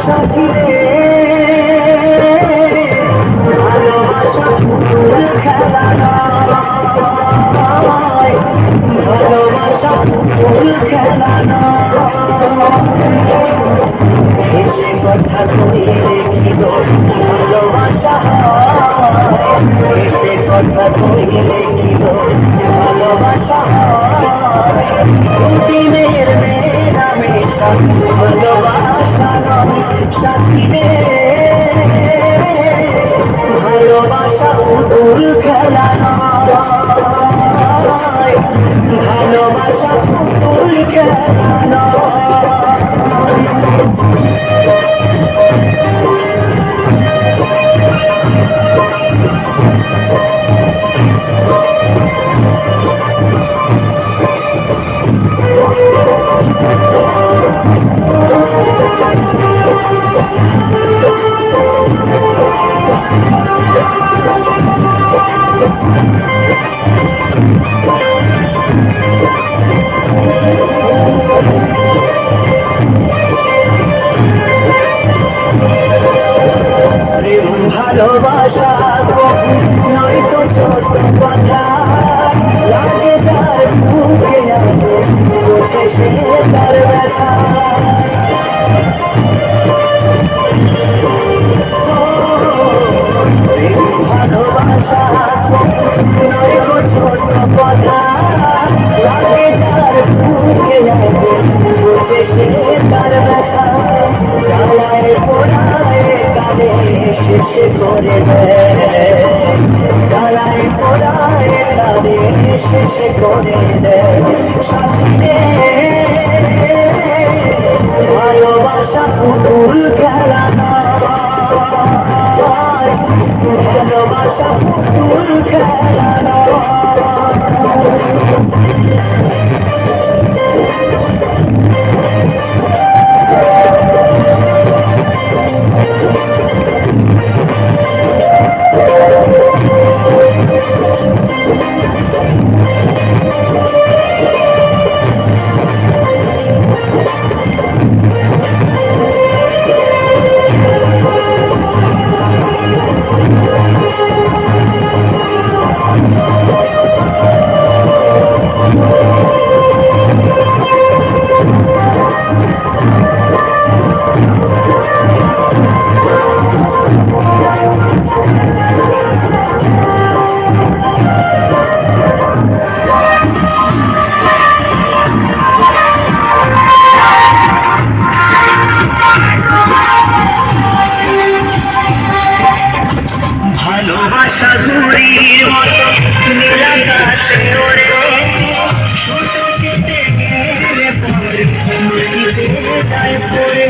সাথীরে ভালোবাসা পুতুল খেলা নয়, ভালোবাসা পুতুল খেলা এসে কথা কইলে কি গো ভালোবাসা হয়, এসে কথা কইলে কি গো ভালোবাসা হয়। দিনের মেলামেশা ভালোবাসা নয় সাথী রে, ভালোবাসা পুতুল খেলা নয়, ভালোবাসা পুতুল খেলা নয়। ভালোবাসা নয়তো ছোট কথা, লাগে তার বুকে বোঝে সে তার ব্যথা। ভালোবাসা নয়তো ছোট কথা, লাগে তার বুকে বোঝে সে তার ব্যথা। জ্বালায় পোড়ায় কালে শেষ করে দেয়, জ্বালায় পোড়ায় কালে শেষ করে দেয়। ভালোবাসা পুতুল খেলা নয়, ভালোবাসা পুতুল খেলা নয়। ভালোবাসা ঘুড়ির মতো নীলাকাশে ওড়ে, শুধু কেটে গেলে পরে জিতে যায় পড়ে।